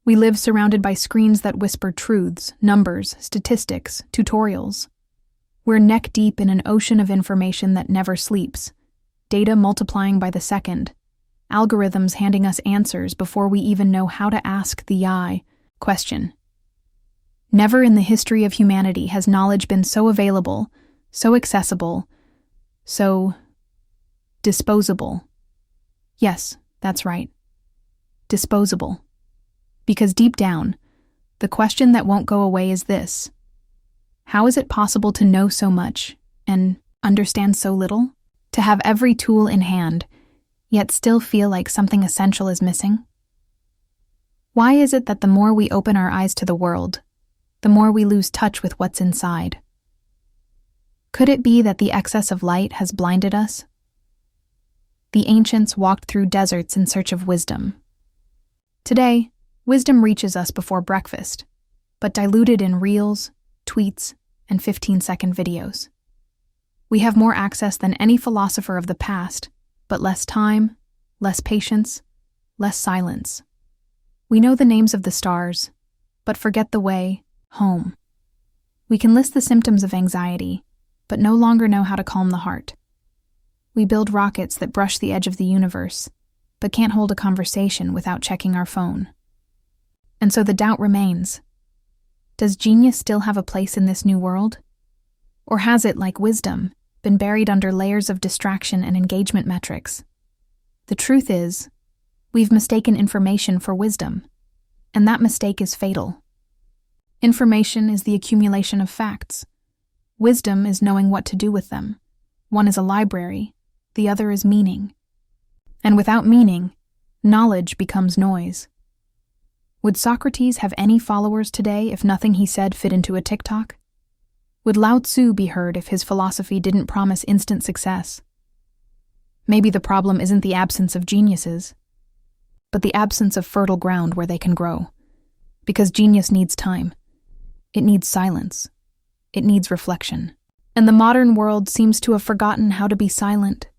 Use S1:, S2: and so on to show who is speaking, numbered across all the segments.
S1: We live surrounded by screens that whisper truths, numbers, statistics, tutorials. We're neck-deep in an ocean of information that never sleeps, data multiplying by the second, algorithms handing us answers before we even know how to ask the I question. Never in the history of humanity has knowledge been so available, so accessible, so disposable. Yes, that's right. Disposable. Because deep down, the question that won't go away is this: how is it possible to know so much and understand so little? To have every tool in hand, yet still feel like something essential is missing? Why is it that the more we open our eyes to the world, the more we lose touch with what's inside? Could it be that the excess of light has blinded us? The ancients walked through deserts in search of wisdom. Today, wisdom reaches us before breakfast, but diluted in reels, tweets, and 15-second videos. We have more access than any philosopher of the past, but less time, less patience, less silence. We know the names of the stars, but forget the way home. We can list the symptoms of anxiety, but no longer know how to calm the heart. We build rockets that brush the edge of the universe, but can't hold a conversation without checking our phone. And so the doubt remains. Does genius still have a place in this new world? Or has it, like wisdom, been buried under layers of distraction and engagement metrics? The truth is, we've mistaken information for wisdom, and that mistake is fatal. Information is the accumulation of facts. Wisdom is knowing what to do with them. One is a library, the other is meaning. And without meaning, knowledge becomes noise. Would Socrates have any followers today if nothing he said fit into a TikTok? Would Lao Tzu be heard if his philosophy didn't promise instant success? Maybe the problem isn't the absence of geniuses, but the absence of fertile ground where they can grow. Because genius needs time. It needs silence. It needs reflection. And the modern world seems to have forgotten how to be silent.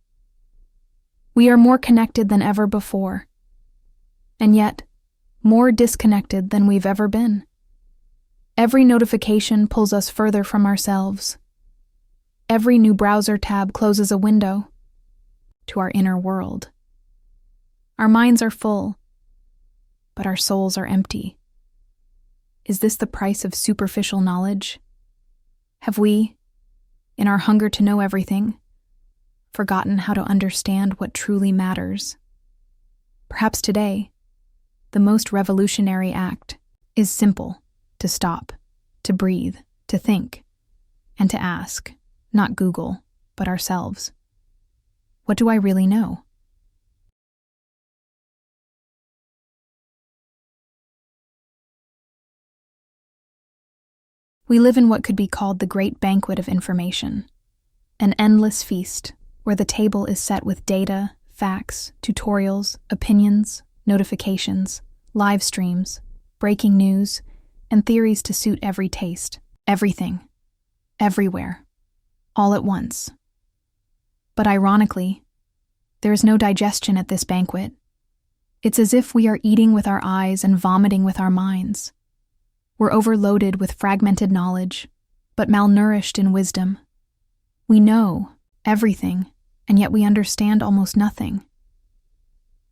S1: We are more connected than ever before, and yet more disconnected than we've ever been. Every notification pulls us further from ourselves. Every new browser tab closes a window to our inner world. Our minds are full, but our souls are empty. Is this the price of superficial knowledge? Have we, in our hunger to know everything, forgotten how to understand what truly matters? Perhaps today, the most revolutionary act is simple: to stop, to breathe, to think, and to ask, not Google, but ourselves. What do I really know? We live in what could be called the great banquet of information, an endless feast where the table is set with data, facts, tutorials, opinions, notifications, live streams, breaking news, and theories to suit every taste. Everything. Everywhere. All at once. But ironically, there is no digestion at this banquet. It's as if we are eating with our eyes and vomiting with our minds. We're overloaded with fragmented knowledge, but malnourished in wisdom. We know everything, and yet we understand almost nothing.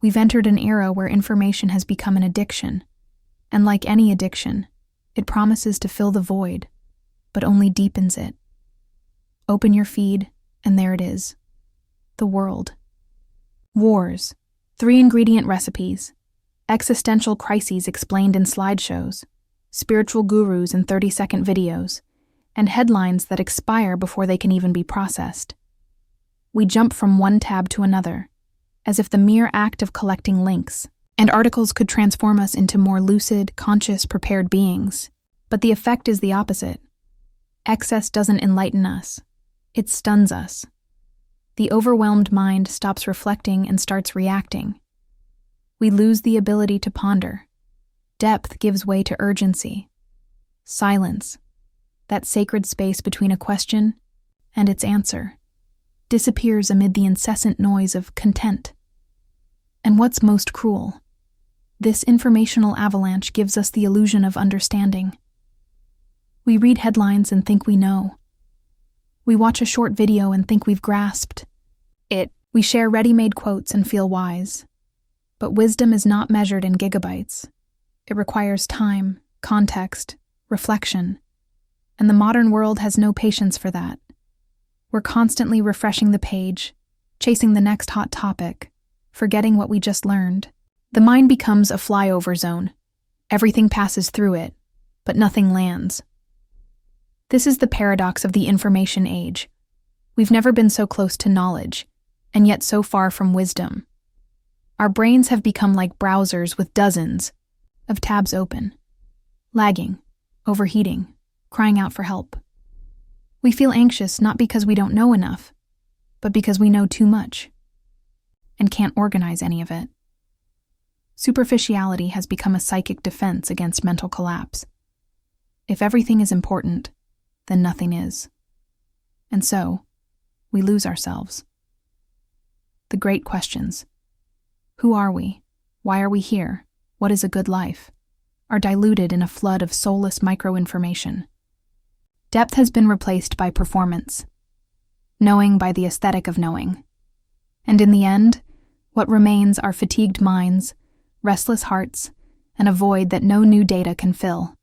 S1: We've entered an era where information has become an addiction, and like any addiction, it promises to fill the void, but only deepens it. Open your feed, and there it is. The world. Wars, 3-ingredient recipes, existential crises explained in slideshows, spiritual gurus in 30-second videos, and headlines that expire before they can even be processed. We jump from one tab to another, as if the mere act of collecting links and articles could transform us into more lucid, conscious, prepared beings. But the effect is the opposite. Excess doesn't enlighten us. It stuns us. The overwhelmed mind stops reflecting and starts reacting. We lose the ability to ponder. Depth gives way to urgency. Silence, that sacred space between a question and its answer, disappears amid the incessant noise of content. And what's most cruel? This informational avalanche gives us the illusion of understanding. We read headlines and think we know. We watch a short video and think we've grasped it. We share ready-made quotes and feel wise. But wisdom is not measured in gigabytes. It requires time, context, reflection. And the modern world has no patience for that. We're constantly refreshing the page, chasing the next hot topic, forgetting what we just learned. The mind becomes a flyover zone. Everything passes through it, but nothing lands. This is the paradox of the information age. We've never been so close to knowledge, and yet so far from wisdom. Our brains have become like browsers with dozens of tabs open, lagging, overheating, crying out for help. We feel anxious not because we don't know enough, but because we know too much and can't organize any of it. Superficiality has become a psychic defense against mental collapse. If everything is important, then nothing is. And so, we lose ourselves. The great questions. Who are we? Why are we here? What is a good life? Are diluted in a flood of soulless microinformation. Depth has been replaced by performance, knowing by the aesthetic of knowing. And in the end, what remains are fatigued minds, restless hearts, and a void that no new data can fill.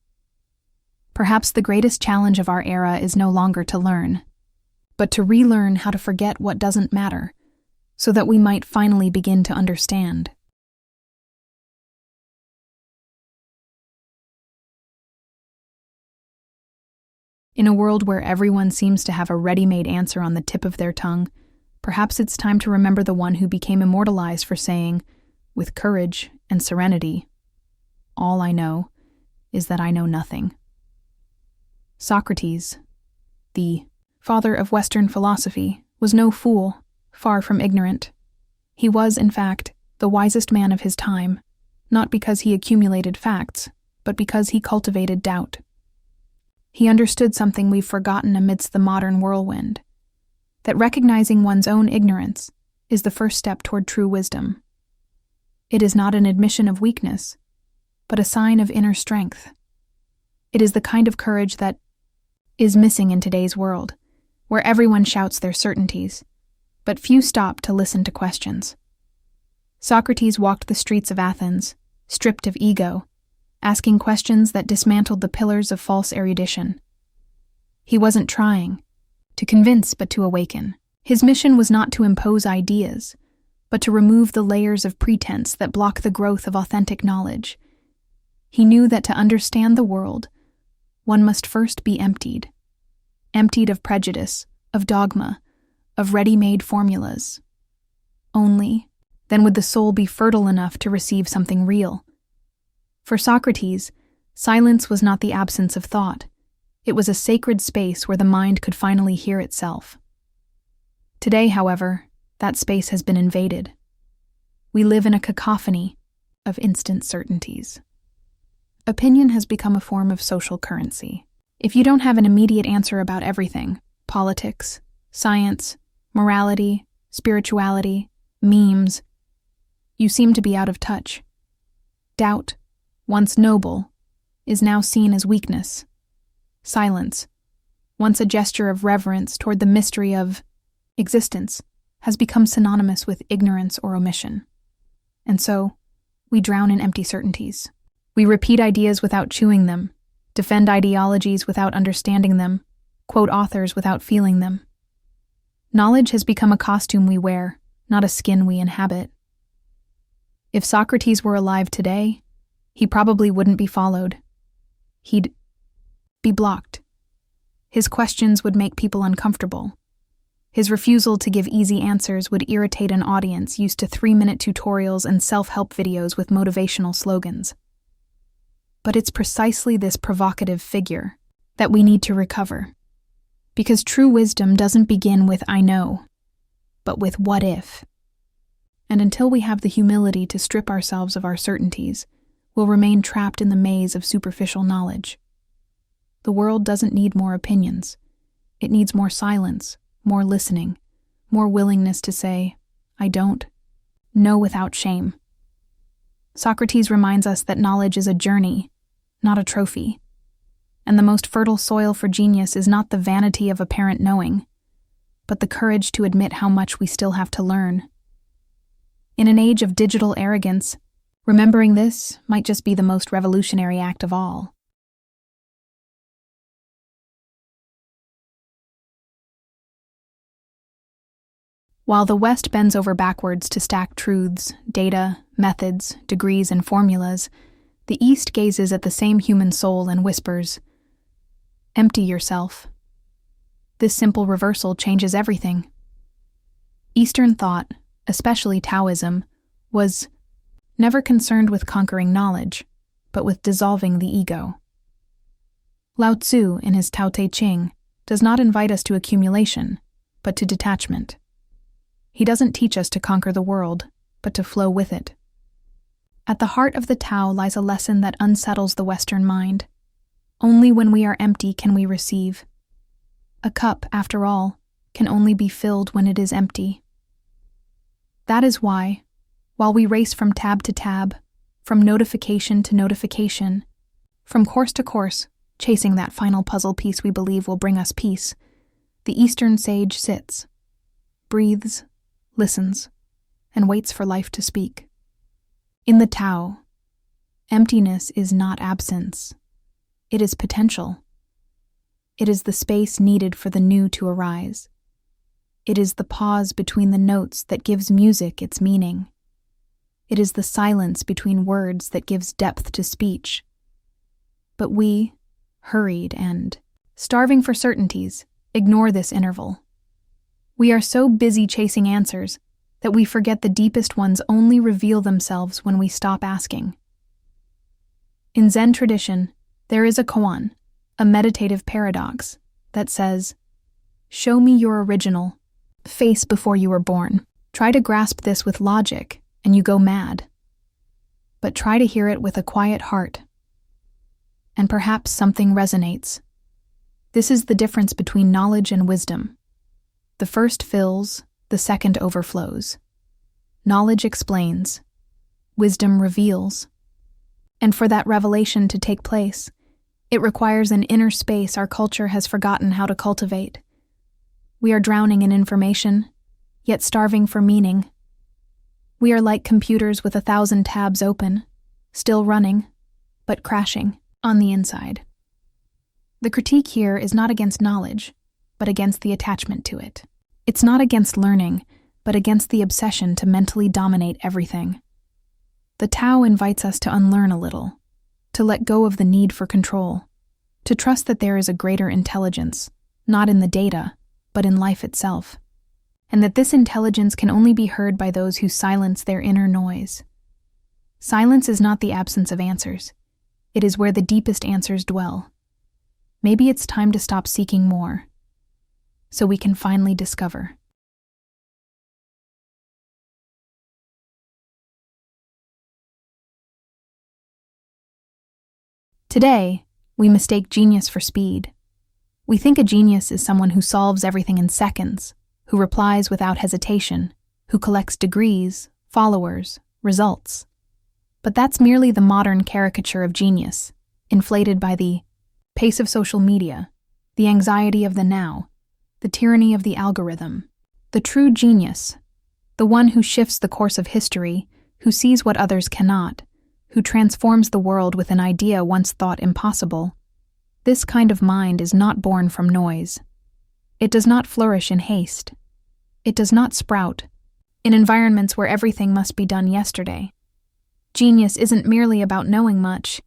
S1: Perhaps the greatest challenge of our era is no longer to learn, but to relearn how to forget what doesn't matter, so that we might finally begin to understand. In a world where everyone seems to have a ready-made answer on the tip of their tongue, perhaps it's time to remember the one who became immortalized for saying, with courage and serenity, "All I know is that I know nothing." Socrates, the father of Western philosophy, was no fool, far from ignorant. He was, in fact, the wisest man of his time, not because he accumulated facts, but because he cultivated doubt. He understood something we've forgotten amidst the modern whirlwind, that recognizing one's own ignorance is the first step toward true wisdom. It is not an admission of weakness, but a sign of inner strength. It is the kind of courage that is missing in today's world, where everyone shouts their certainties, but few stop to listen to questions. Socrates walked the streets of Athens, stripped of ego, asking questions that dismantled the pillars of false erudition. He wasn't trying to convince, but to awaken. His mission was not to impose ideas, but to remove the layers of pretense that block the growth of authentic knowledge. He knew that to understand the world, one must first be emptied of prejudice, of dogma, of ready-made formulas. Only then would the soul be fertile enough to receive something real. For Socrates, silence was not the absence of thought. It was a sacred space where the mind could finally hear itself. Today, however, that space has been invaded. We live in a cacophony of instant certainties. Opinion has become a form of social currency. If you don't have an immediate answer about everything, politics, science, morality, spirituality, memes, you seem to be out of touch. Doubt, once noble, is now seen as weakness. Silence, once a gesture of reverence toward the mystery of existence, has become synonymous with ignorance or omission. And so, we drown in empty certainties. We repeat ideas without chewing them, defend ideologies without understanding them, quote authors without feeling them. Knowledge has become a costume we wear, not a skin we inhabit. If Socrates were alive today, he probably wouldn't be followed. He'd be blocked. His questions would make people uncomfortable. His refusal to give easy answers would irritate an audience used to 3-minute tutorials and self-help videos with motivational slogans. But it's precisely this provocative figure that we need to recover. Because true wisdom doesn't begin with "I know," but with "what if?" And until we have the humility to strip ourselves of our certainties, we'll remain trapped in the maze of superficial knowledge. The world doesn't need more opinions. It needs more silence, more listening, more willingness to say, "I don't," no without shame. Socrates reminds us that knowledge is a journey, not a trophy. And the most fertile soil for genius is not the vanity of apparent knowing, but the courage to admit how much we still have to learn. In an age of digital arrogance, remembering this might just be the most revolutionary act of all. While the West bends over backwards to stack truths, data, methods, degrees, and formulas, the East gazes at the same human soul and whispers, "Empty yourself." This simple reversal changes everything. Eastern thought, especially Taoism, was never concerned with conquering knowledge, but with dissolving the ego. Lao Tzu, in his Tao Te Ching, does not invite us to accumulation, but to detachment. He doesn't teach us to conquer the world, but to flow with it. At the heart of the Tao lies a lesson that unsettles the Western mind. Only when we are empty can we receive. A cup, after all, can only be filled when it is empty. That is why, while we race from tab to tab, from notification to notification, from course to course, chasing that final puzzle piece we believe will bring us peace, the Eastern sage sits, breathes, listens, and waits for life to speak. In the Tao, emptiness is not absence. It is potential. It is the space needed for the new to arise. It is the pause between the notes that gives music its meaning. It is the silence between words that gives depth to speech. But we, hurried and starving for certainties, ignore this interval. We are so busy chasing answers that we forget the deepest ones only reveal themselves when we stop asking. In Zen tradition, there is a koan, a meditative paradox, that says, "Show me your original face before you were born." Try to grasp this with logic, and you go mad. But try to hear it with a quiet heart, and perhaps something resonates. This is the difference between knowledge and wisdom. The first fills, the second overflows. Knowledge explains, wisdom reveals. And for that revelation to take place, it requires an inner space our culture has forgotten how to cultivate. We are drowning in information, yet starving for meaning. We are like computers with 1,000 tabs open, still running, but crashing on the inside. The critique here is not against knowledge, but against the attachment to it. It's not against learning, but against the obsession to mentally dominate everything. The Tao invites us to unlearn a little, to let go of the need for control, to trust that there is a greater intelligence, not in the data, but in life itself, and that this intelligence can only be heard by those who silence their inner noise. Silence is not the absence of answers. It is where the deepest answers dwell. Maybe it's time to stop seeking more, so we can finally discover. Today, we mistake genius for speed. We think a genius is someone who solves everything in seconds, who replies without hesitation, who collects degrees, followers, results. But that's merely the modern caricature of genius, inflated by the pace of social media, the anxiety of the now, the tyranny of the algorithm. The true genius, the one who shifts the course of history, who sees what others cannot, who transforms the world with an idea once thought impossible. This kind of mind is not born from noise. It does not flourish in haste. It does not sprout in environments where everything must be done yesterday. Genius isn't merely about knowing much.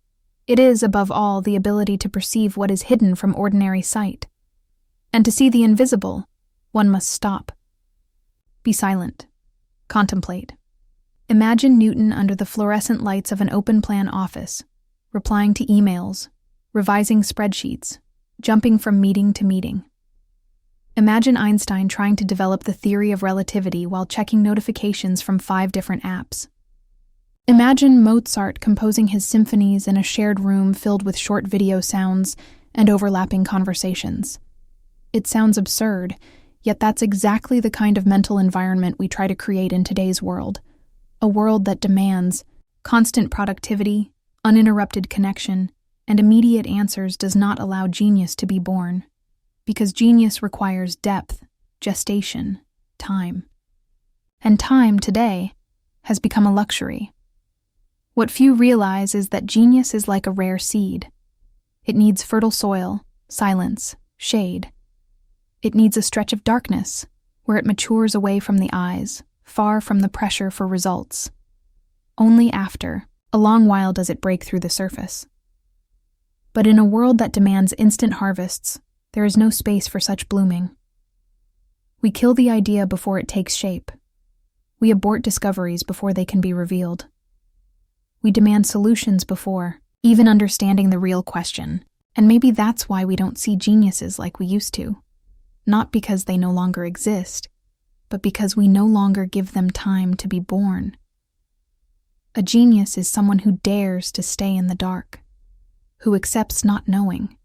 S1: It is, above all, the ability to perceive what is hidden from ordinary sight. And to see the invisible, one must stop. Be silent. Contemplate. Imagine Newton under the fluorescent lights of an open-plan office, replying to emails, revising spreadsheets, jumping from meeting to meeting. Imagine Einstein trying to develop the theory of relativity while checking notifications from 5 different apps. Imagine Mozart composing his symphonies in a shared room filled with short video sounds and overlapping conversations. It sounds absurd, yet that's exactly the kind of mental environment we try to create in today's world. A world that demands, Constant productivity, uninterrupted connection, and immediate answers does not allow genius to be born, because genius requires depth, gestation, time. And time, today, has become a luxury. What few realize is that genius is like a rare seed. It needs fertile soil, silence, shade. It needs a stretch of darkness, where it matures away from the eyes, far from the pressure for results. Only after a long while does it break through the surface. But in a world that demands instant harvests, there is no space for such blooming. We kill the idea before it takes shape. We abort discoveries before they can be revealed. We demand solutions before even understanding the real question, and maybe that's why we don't see geniuses like we used to. Not because they no longer exist, but because we no longer give them time to be born. A genius is someone who dares to stay in the dark, who accepts not knowing,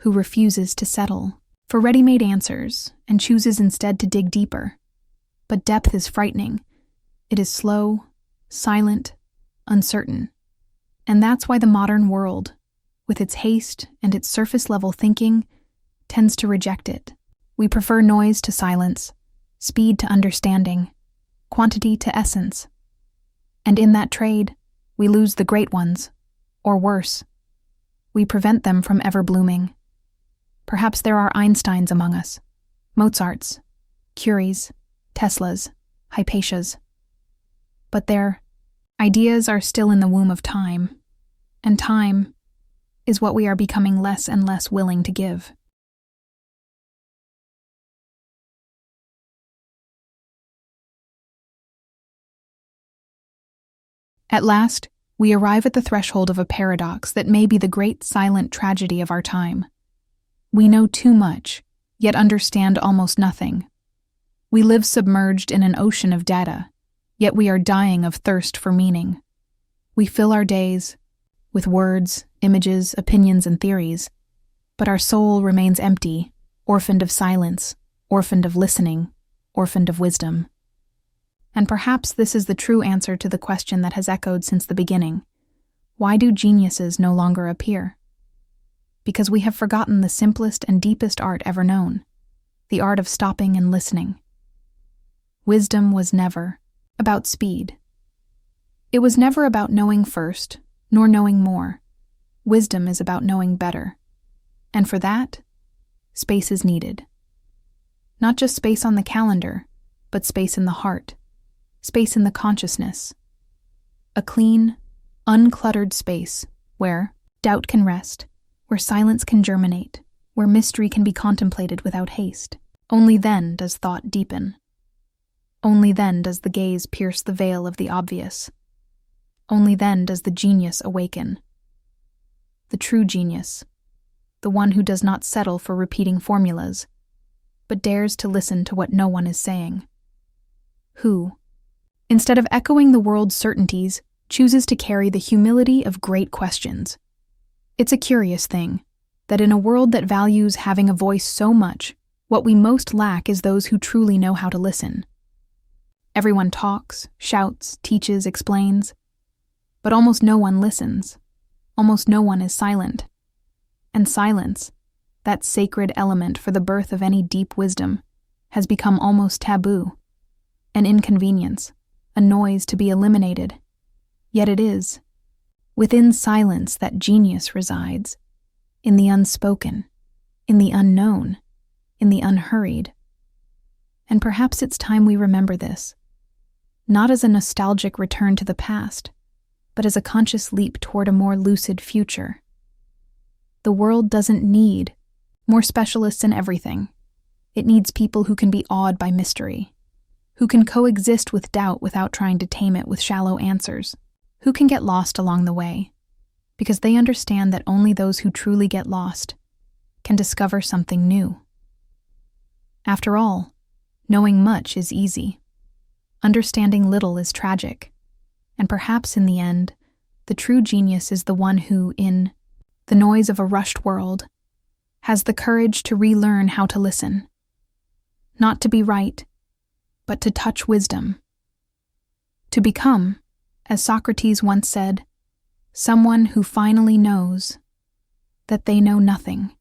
S1: who refuses to settle for ready-made answers and chooses instead to dig deeper. But depth is frightening. It is slow, silent, uncertain. And that's why the modern world, with its haste and its surface-level thinking, tends to reject it. We prefer noise to silence, speed to understanding, quantity to essence. And in that trade, we lose the great ones, or worse, we prevent them from ever blooming. Perhaps there are Einsteins among us, Mozarts, Curies, Teslas, Hypatias. But their ideas are still in the womb of time, and time is what we are becoming less and less willing to give. At last, we arrive at the threshold of a paradox that may be the great silent tragedy of our time. We know too much, yet understand almost nothing. We live submerged in an ocean of data, yet we are dying of thirst for meaning. We fill our days with words, images, opinions, and theories, but our soul remains empty, orphaned of silence, orphaned of listening, orphaned of wisdom. And perhaps this is the true answer to the question that has echoed since the beginning. Why do geniuses no longer appear? Because we have forgotten the simplest and deepest art ever known, the art of stopping and listening. Wisdom was never about speed. It was never about knowing first, nor knowing more. Wisdom is about knowing better. And for that, space is needed. Not just space on the calendar, but space in the heart. Space in the consciousness. A clean, uncluttered space where doubt can rest, where silence can germinate, where mystery can be contemplated without haste. Only then does thought deepen. Only then does the gaze pierce the veil of the obvious. Only then does the genius awaken. The true genius, the one who does not settle for repeating formulas, but dares to listen to what no one is saying. Who, instead of echoing the world's certainties, chooses to carry the humility of great questions. It's a curious thing, that in a world that values having a voice so much, what we most lack is those who truly know how to listen. Everyone talks, shouts, teaches, explains, but almost no one listens. Almost no one is silent. And silence, that sacred element for the birth of any deep wisdom, has become almost taboo, an inconvenience, a noise to be eliminated. Yet it is. Within silence that genius resides, in the unspoken, in the unknown, in the unhurried. And perhaps it's time we remember this, not as a nostalgic return to the past, but as a conscious leap toward a more lucid future. The world doesn't need more specialists in everything. It needs people who can be awed by mystery, who can coexist with doubt without trying to tame it with shallow answers, who can get lost along the way, because they understand that only those who truly get lost can discover something new. After all, knowing much is easy. Understanding little is tragic, and perhaps in the end, the true genius is the one who, in the noise of a rushed world, has the courage to relearn how to listen. Not to be right, but to touch wisdom. To become As Socrates once said, someone who finally knows that they know nothing.